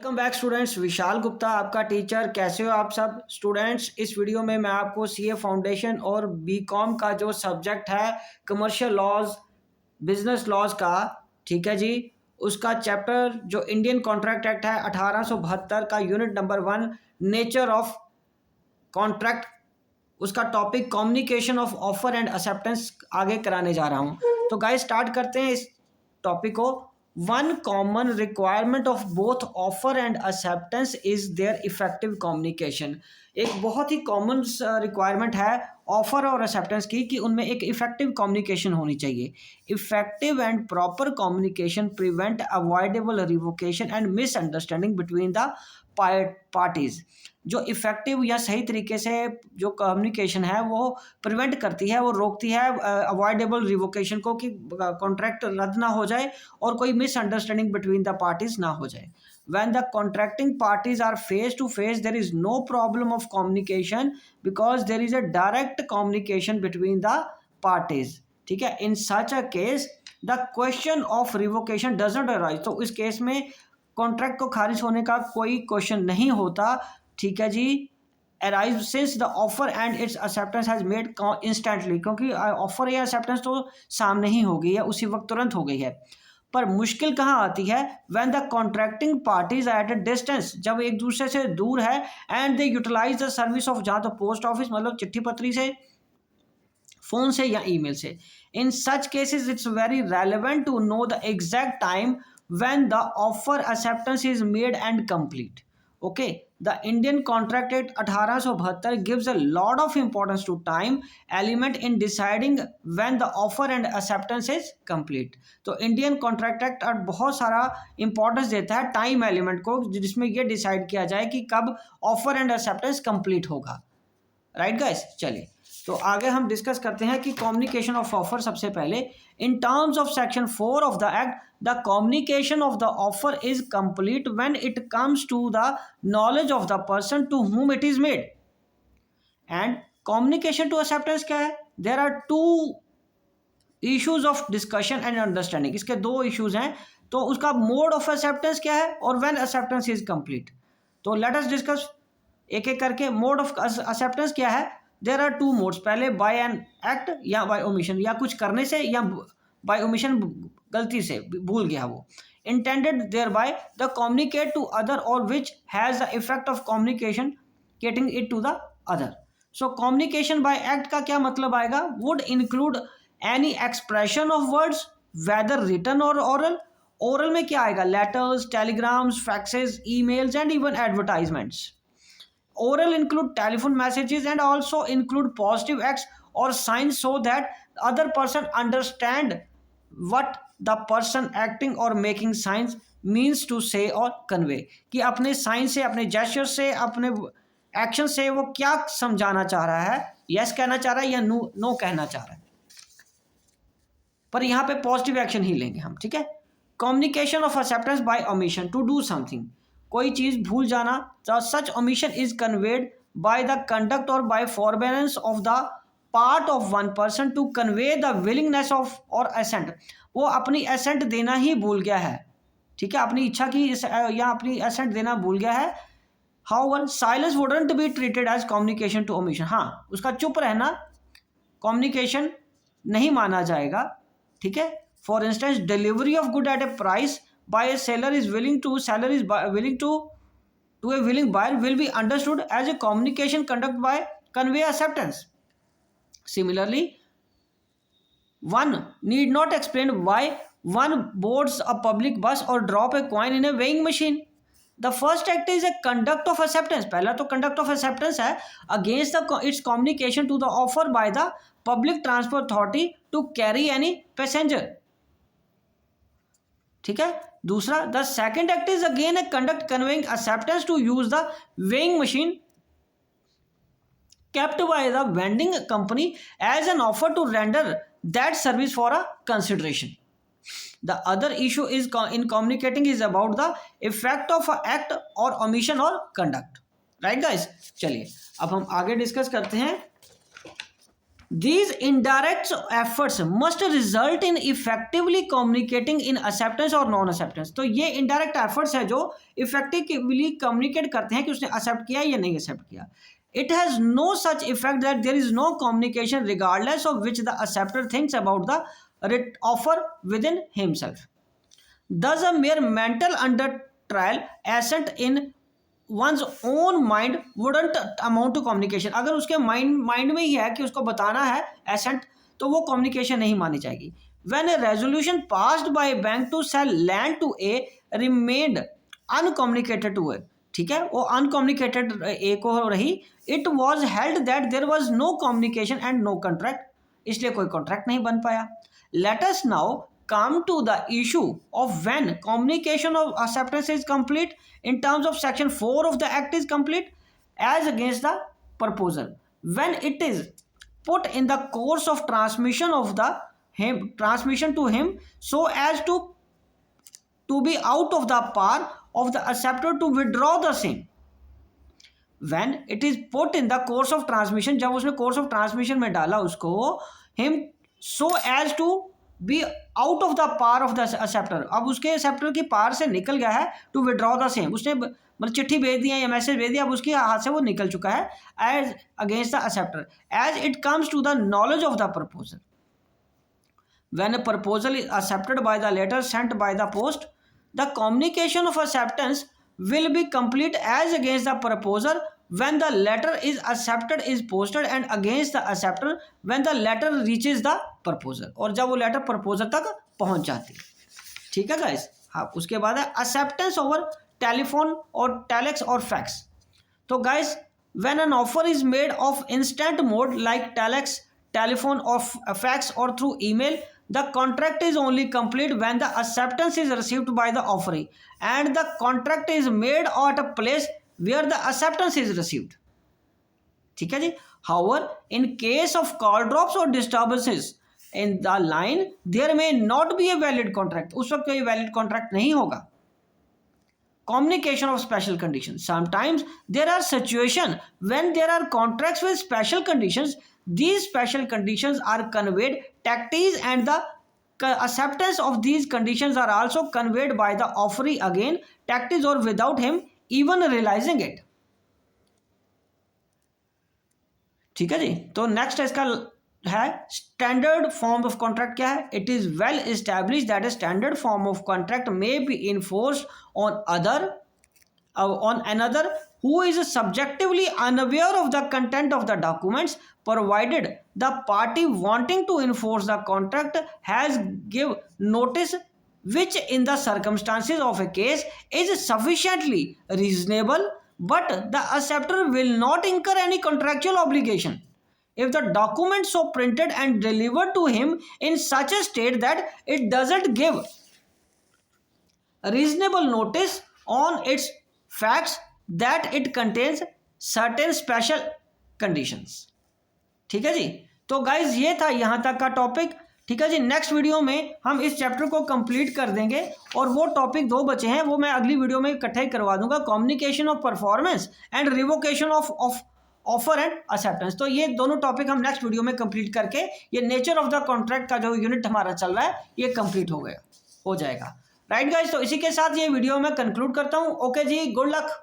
Welcome back students. Vishal Gupta आपका teacher. कैसे हो आप सब स्टूडेंट्स? इस वीडियो में मैं आपको सीए फाउंडेशन और बीकॉम का जो सब्जेक्ट है कमर्शियल लॉज, बिजनेस लॉज का, ठीक है जी, उसका चैप्टर जो इंडियन कॉन्ट्रैक्ट एक्ट है 1872 का unit number 1 nature of contract, उसका topic communication of offer and acceptance आगे कराने जा रहा हूँ। तो गाइस स्टार्ट करते हैं इस टॉपिक को। One common requirement of both offer and acceptance is there effective communication. एक बहुत ही कॉमन रिक्वायरमेंट है ऑफर और एक्सेप्टेंस की कि उनमें एक इफेक्टिव कम्युनिकेशन होनी चाहिए। Effective and proper communication prevent avoidable revocation and misunderstanding between the parties. जो इफेक्टिव या सही तरीके से जो कम्युनिकेशन है वो प्रिवेंट करती है, वो रोकती है अवॉइडेबल रिवोकेशन को, कि कॉन्ट्रैक्ट रद्द ना हो जाए और कोई मिसअंडरस्टैंडिंग बिटवीन द पार्टीज ना हो जाए। When the contracting parties are face to face, there is no problem of communication because there is a direct communication between the parties. ठीक है, in such a case the question of revocation doesn't arise. तो इस case में contract को खारिज होने का कोई क्वेश्चन नहीं होता, ठीक है जी, arise since the offer and its acceptance has made instantly, क्योंकि ऑफर या एक्सेप्टेंस तो सामने ही हो गई है, उसी वक्त तुरंत हो गई है। पर मुश्किल कहाँ आती है? When the contracting parties at a distance, जब एक दूसरे से दूर है, and they utilize the service of, जहाँ तो पोस्ट ऑफिस मतलब चिट्ठी पत्री से, फोन से या ईमेल से। In such cases it's very relevant to know the exact time when the offer acceptance is made and complete. Okay, the Indian contract act 1872 gives a lot of importance to time element in deciding when the offer and acceptance is complete। तो Indian contract act बहुत सारा importance देता है time element को, जिसमें ये decide किया जाए कि कब ऑफर एंड एक्सेप्टेंस कंप्लीट होगा। राइट गाइस, चलिए तो आगे हम डिस्कस करते हैं कि कम्युनिकेशन ऑफ ऑफर। सबसे पहले in terms of section 4 of the act, the communication of the offer is complete when it comes to the knowledge of the person to whom it is made. And communication to acceptance क्या है? There are two issues of discussion and understanding. इसके दो issues हैं। तो उसका mode of acceptance क्या है और व्हेन एक्सेप्टेंस इज कंप्लीट। तो लेट अस डिस्कस एक एक करके। मोड ऑफ एक्सेप्टेंस क्या है? There are two modes. पहले बाय एन एक्ट या बाय ओमिशन, या कुछ करने से, या बाय ओमिशन गलती से भूल गया वो। Intended thereby the communicate to other or which has the effect of communication getting it to the other. So communication by act का क्या मतलब आएगा? Would include any expression of words whether written or oral. Oral में क्या आएगा? Letters, telegrams, faxes, emails and even advertisements. Oral include telephone messages and also include positive acts or signs so that other person understand what the person acting or making signs means to say or convey। कि अपने sign से, अपने gesture से, अपने action से वो क्या समझाना चाह रहा है, यस कहना चाह रहा है या नो कहना चाह रहा है। पर यहाँ पे पॉजिटिव एक्शन ही लेंगे हम, ठीक है। Communication of acceptance by omission to do something, कोई चीज भूल जाना। Such omission is conveyed by the conduct or by forbearance of the part of one person to convey the willingness of or assent. वो अपनी accent देना ही भूल गया है, ठीक है, अपनी इच्छा की या अपनी एसेंट देना भूल गया है। However silence wouldn't be treated as communication to omission. हाँ, उसका चुप रहना कम्युनिकेशन नहीं माना जाएगा, ठीक है। For instance delivery of good at A price by a seller is willing to a willing buyer will be understood as a communication conduct by convey acceptance. Similarly, one need not explain why one boards a public bus or drop a coin in a weighing machine. The first act is a conduct of acceptance। पहला तो conduct of acceptance है against its communication to the offer by the public transport authority to carry any passenger, ठीक है। दूसरा, the second act is again a conduct conveying acceptance to use the weighing machine kept by the vending company as an offer to render that service for a consideration. The other issue is in communicating is about the effect of an act or omission or conduct. Right guys, चलिए अब हम आगे discuss करते हैं These indirect efforts must result in effectively communicating in acceptance और non acceptance. तो ये indirect efforts है जो effectively communicate करते हैं कि उसने accept किया या नहीं accept किया. It has no such effect that there is no communication regardless of which the acceptor thinks about the offer within himself. Thus a mere mental under trial assent in one's own mind wouldn't amount to communication. अगर उसके mind में ही है कि उसको बताना है assent, तो वो communication नहीं मानी जाएगी. When a resolution passed by a bank to sell land to A remained uncommunicated to A, ठीक है, वो uncommunicated A को रही, it was held that there was no communication and no contract, इसलिए कोई contract नहीं बन पाया. Let us now come to the issue of when communication of acceptance is complete in terms of section 4 of the act is complete as against the proposal. When it is put in the course of transmission to him so as to be out of the power of the acceptor to withdraw the same. When it is put in the course of transmission, जब उसने course of transmission में डाला उसको, him so as to be out of the power of the acceptor, अब उसके acceptor की power से निकल गया है, टू विड्रॉ द सेम, उसने मतलब चिट्ठी भेज दिया या मैसेज भेज दिया, अब उसके हाथ से वो निकल चुका है, as against the acceptor as it comes to the knowledge of the proposal. When a proposal is accepted by the letter sent by the post, the communication of acceptance will be complete as against the proposer when the letter is accepted is posted and against the acceptor when the letter reaches the proposer, और जब वो letter proposer तक पहुंच जाती है. ठीक है guys. हाँ, उसके बाद है acceptance over टेलीफोन और टेलेक्स और फैक्स. तो guys, when an offer is made of instant mode like telex, telephone or fax or through email, the contract is only complete when the acceptance is received by the offeree and the contract is made at a place where the acceptance is received. ठीक है जी. However, in case of call drops or disturbances in the line, there may not be a valid contract. उस वक्त कोई valid contract नहीं होगा. Communication of special conditions. Sometimes there are situations when there are contracts with special conditions. These special conditions are conveyed tactics and the acceptance of these conditions are also conveyed by the offeree again tactics or without him even realizing it. ठीक है जी. तो next इसका है standard form of contract. क्या है? It is well established that a standard form of contract may be enforced on another who is subjectively unaware of the content of the documents, provided the party wanting to enforce the contract has give notice which in the circumstances of a case is sufficiently reasonable, but the acceptor will not incur any contractual obligation if the document so printed and delivered to him in such a state that it doesn't give reasonable notice on its facts that it contains certain special conditions. ठीक है जी. तो guys ये था यहाँ तक का topic. ठीक है जी. नेक्स्ट वीडियो में हम इस चैप्टर को कंप्लीट कर देंगे और वो टॉपिक 2 बचे हैं वो मैं अगली वीडियो में इकट्ठा ही करवा दूंगा. Communication of performance and revocation of offer and acceptance. तो ये दोनों टॉपिक हम नेक्स्ट वीडियो में कंप्लीट करके ये नेचर ऑफ द कॉन्ट्रैक्ट का जो यूनिट हमारा चल रहा है ये कंप्लीट हो जाएगा. Right guys. तो इसी के साथ ये वीडियो मैं कंक्लूड करता हूँ. ओके जी, गुड लक.